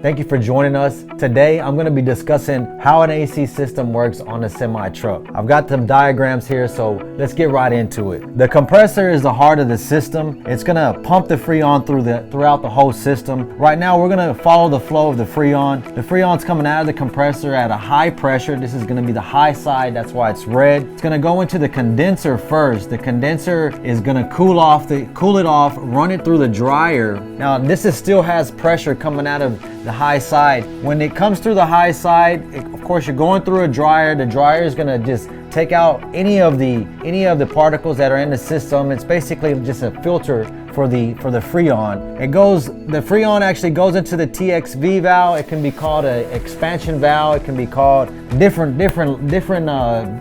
Thank you for joining us. Today, I'm going to be discussing how an AC system works on a semi-truck. I've got some diagrams here, so let's get right into it. The compressor is the heart of the system. It's going to pump the Freon throughout the whole system. Right now, we're going to follow the flow of the Freon. The Freon's coming out of the compressor at a high pressure. This is going to be the high side. That's why it's red. It's going to go into the condenser first. The condenser is going to cool it off, run it through the dryer. Now, still has pressure coming out of the high side. When it comes through the high side, of course, you're going through a dryer. The dryer is going to just take out any of the particles that are in the system. It's basically just a filter for the Freon. The Freon actually goes into the TXV valve. It can be called an expansion valve. It can be called different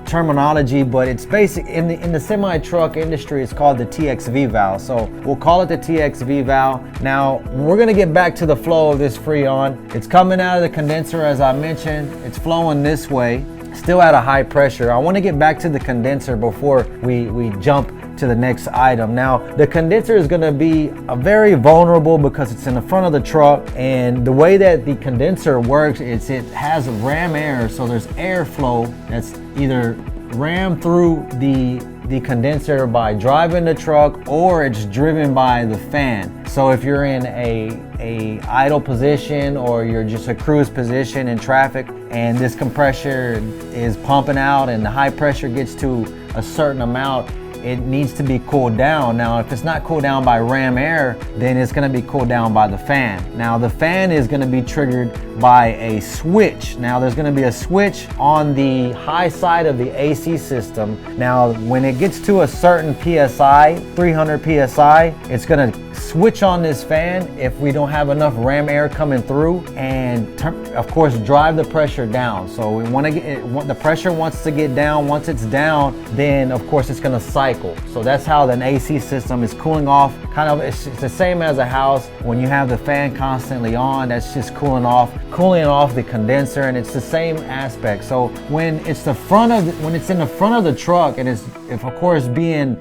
terminology, but it's basic in the semi-truck industry. It's called the TXV valve. So we'll call it the TXV valve. Now we're gonna get back to the flow of this Freon. It's coming out of the condenser, as I mentioned. It's flowing this way, still at a high pressure. I want to get back to the condenser before we jump to the next item. Now, the condenser is going to be very vulnerable because it's in the front of the truck, and the way that the condenser works is it has ram air, so there's airflow that's either rammed through the condenser by driving the truck, or it's driven by the fan. So if you're in a idle position, or you're just a cruise position in traffic, and this compressor is pumping out and the high pressure gets to a certain amount, it needs to be cooled down. Now, if it's not cooled down by ram air, then it's gonna be cooled down by the fan. Now, the fan is gonna be triggered by a switch. Now, there's gonna be a switch on the high side of the AC system. Now, when it gets to a certain PSI, 300 PSI, it's gonna switch on this fan if we don't have enough ram air coming through, and of course drive the pressure down. So the pressure wants to get down. Once it's down, then of course it's going to cycle. So that's how an AC system is cooling off. It's the same as a house. When you have the fan constantly on, that's just cooling off the condenser, and it's the same aspect. So when it's in the front of the truck, and if of course being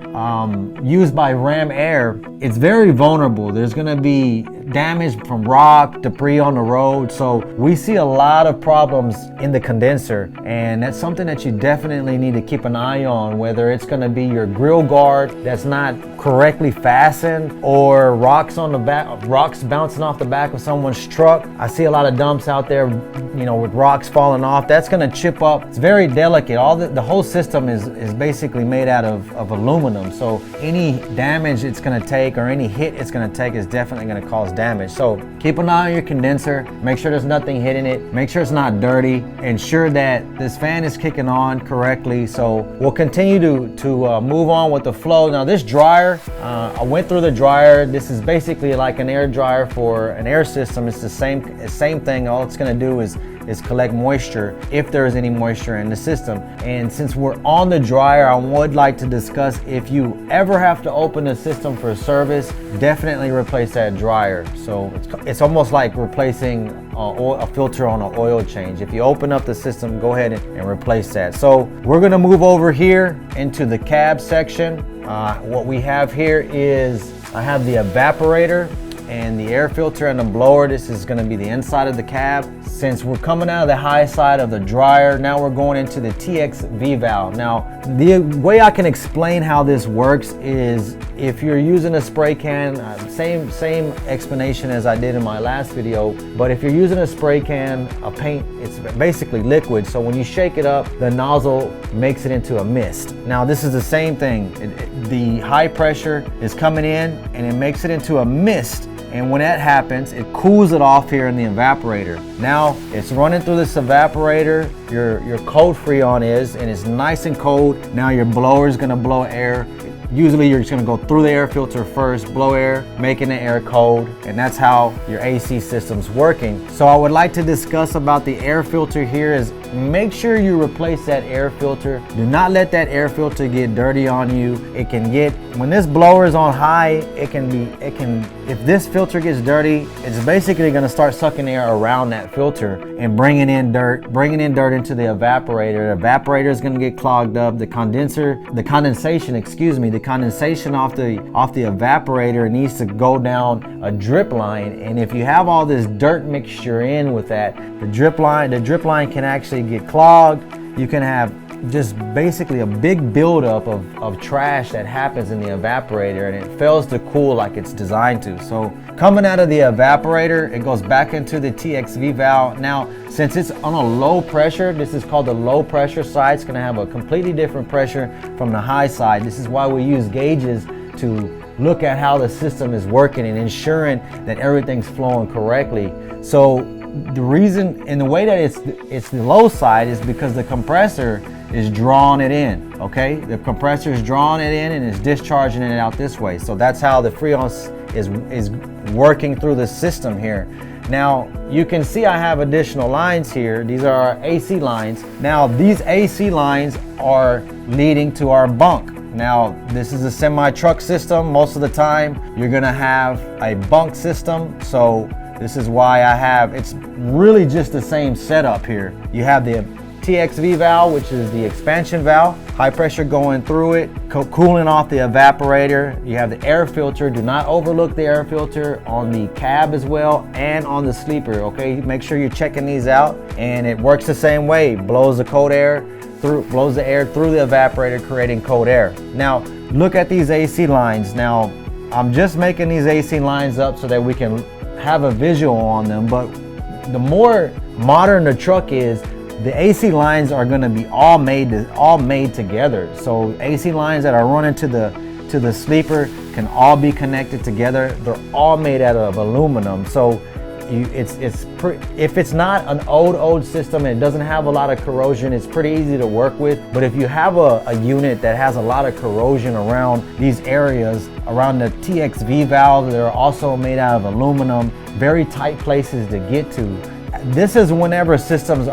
used by ram air, it's very vulnerable. There's going to be damage from rock, debris on the road. So we see a lot of problems in the condenser, and that's something that you definitely need to keep an eye on, whether it's going to be your grill guard that's not correctly fastened, or rocks bouncing off the back of someone's truck. I see a lot of dumps out there, with rocks falling off. That's going to chip up. It's very delicate. The whole system is basically made out of aluminum. So any damage it's going to take, or any hit it's going to take, is definitely going to cause damage. So keep an eye on your condenser. Make sure there's nothing hitting it. Make sure it's not dirty. Ensure that this fan is kicking on correctly. So we'll continue to move on with the flow. Now, this dryer, I went through the dryer. This is basically like an air dryer for an air system. It's the same thing. All it's going to do is collect moisture, if there is any moisture in the system. And since we're on the dryer, I would like to discuss, if you ever have to open the system for service, definitely replace that dryer. So it's almost like replacing a filter on an oil change. If you open up the system, go ahead and replace that. So we're gonna move over here into the cab section. What we have here is, I have the evaporator and the air filter and the blower. This is going to be the inside of the cab. Since we're coming out of the high side of the dryer, now we're going into the TXV valve. Now, the way I can explain how this works is, if you're using a spray can, same explanation as I did in my last video, but if you're using a spray can, a paint, it's basically liquid. So when you shake it up, the nozzle makes it into a mist. Now, this is the same thing. The high pressure is coming in, and it makes it into a mist. And when that happens, it cools it off here in the evaporator. Now it's running through this evaporator. Your cold Freon is, and it's nice and cold. Now your blower is gonna blow air. Usually you're just gonna go through the air filter first, blow air, making the air cold, and that's how your AC system's working. So I would like to discuss about the air filter here. Is make sure you replace that air filter. Do not let that air filter get dirty on you. It can get, when this blower is on high, if this filter gets dirty, it's basically gonna start sucking air around that filter and bringing in dirt into the evaporator. The evaporator is gonna get clogged up. The condensation off the evaporator needs to go down a drip line. And if you have all this dirt mixture in with that, the drip line can actually get clogged. You can have just basically a big buildup of trash that happens in the evaporator, and it fails to cool like it's designed to. So coming out of the evaporator, it goes back into the TXV valve. Now, since it's on a low pressure, this is called the low pressure side. It's gonna have a completely different pressure from the high side. This is why we use gauges to look at how the system is working and ensuring that everything's flowing correctly. So the reason and the way that it's the low side is because the compressor is drawing it in, okay? The compressor is drawing it in and is discharging it out this way. So that's how the Freon is working through the system here. Now, you can see I have additional lines here. These are our AC lines. Now, these AC lines are leading to our bunk. Now, this is a semi-truck system. Most of the time, you're gonna have a bunk system. So this is why it's really just the same setup here. You have the TXV valve, which is the expansion valve, high pressure going through it, cooling off the evaporator. You have the air filter. Do not overlook the air filter on the cab as well and on the sleeper, okay? Make sure you're checking these out, and it works the same way. Blows the air through the evaporator, creating cold air. Now, look at these AC lines. Now, I'm just making these AC lines up so that we can have a visual on them, but the more modern the truck is, the AC lines are going to be all made together. So AC lines that are running to the sleeper can all be connected together. They're all made out of aluminum. So if it's not an old system and it doesn't have a lot of corrosion, it's pretty easy to work with. But if you have a unit that has a lot of corrosion around these areas, around the TXV valve, that are also made out of aluminum, very tight places to get to. This is whenever systems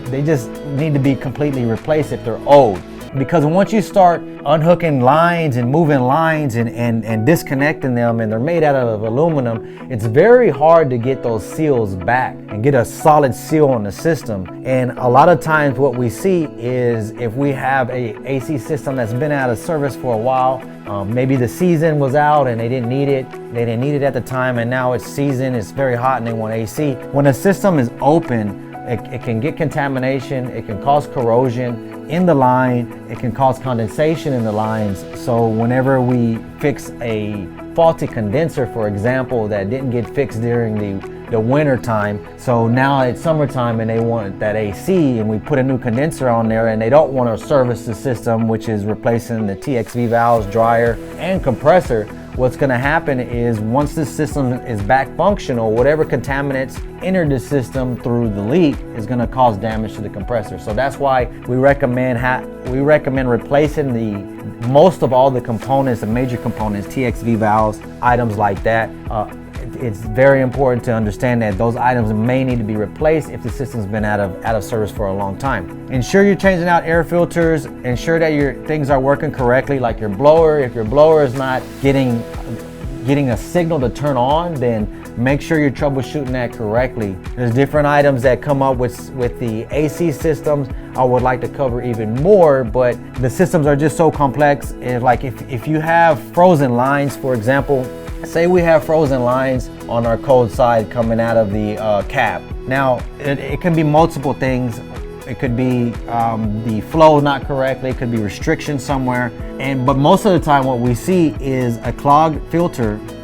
they just need to be completely replaced if they're old. Because once you start unhooking lines and moving lines and disconnecting them, and they're made out of aluminum, it's very hard to get those seals back and get a solid seal on the system. And a lot of times what we see is if we have a AC system that's been out of service for a while, maybe the season was out and they didn't need it at the time, and now it's season, it's very hot and they want AC. When a system is open, it can get contamination, it can cause corrosion in the line, it can cause condensation in the lines. So whenever we fix a faulty condenser, for example, that didn't get fixed during the winter time, so now it's summertime and they want that AC, and we put a new condenser on there and they don't want to service the system, which is replacing the TXV valves, dryer, and compressor. What's going to happen is once the system is back functional, whatever contaminants entered the system through the leak is going to cause damage to the compressor. So that's why we recommend replacing most of all the components, the major components, TXV valves, items like that. It's very important to understand that those items may need to be replaced if the system's been out of service for a long time. Ensure you're changing out air filters. Ensure that your things are working correctly, like your blower. If your blower is not getting a signal to turn on, then make sure you're troubleshooting that correctly. There's different items that come up with the AC systems. I would like to cover even more, but the systems are just so complex. And like if you have frozen lines, for example, say we have frozen lines on our cold side coming out of the cab. Now, it can be multiple things. It could be the flow not correctly. It could be restriction somewhere. But most of the time what we see is a clogged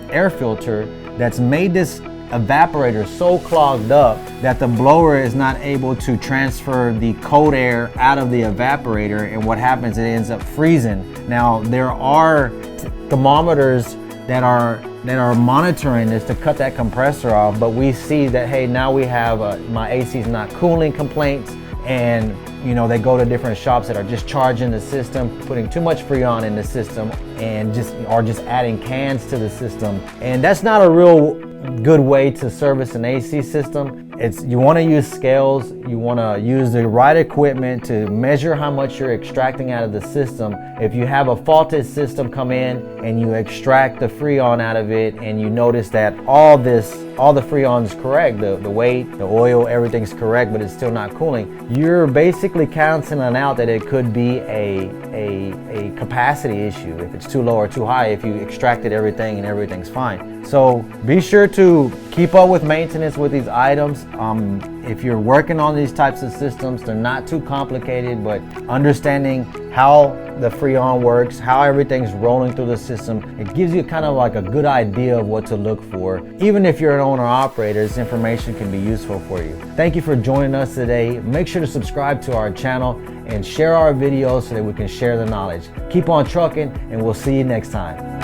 air filter that's made this evaporator so clogged up that the blower is not able to transfer the cold air out of the evaporator, and what happens, it ends up freezing. Now, there are thermometers that are monitoring this to cut that compressor off, but we see that, hey, now we have my AC is not cooling complaints, and they go to different shops that are just charging the system, putting too much Freon in the system, and just adding cans to the system. And that's not a real good way to service an AC system. You want to use scales, you want to use the right equipment to measure how much you're extracting out of the system. If you have a faulted system come in and you extract the Freon out of it and you notice that all the Freon is correct, the weight, the oil, everything's correct, but it's still not cooling, you're basically canceling out that it could be a capacity issue if it's too low or too high, if you extracted everything and everything's fine. So be sure to keep up with maintenance with these items. If you're working on these types of systems, they're not too complicated, but understanding how the Freon works, how everything's rolling through the system, it gives you kind of like a good idea of what to look for. Even if you're an owner operator, this information can be useful for you. Thank you for joining us today. Make sure to subscribe to our channel and share our videos so that we can share the knowledge. Keep on trucking, and we'll see you next time.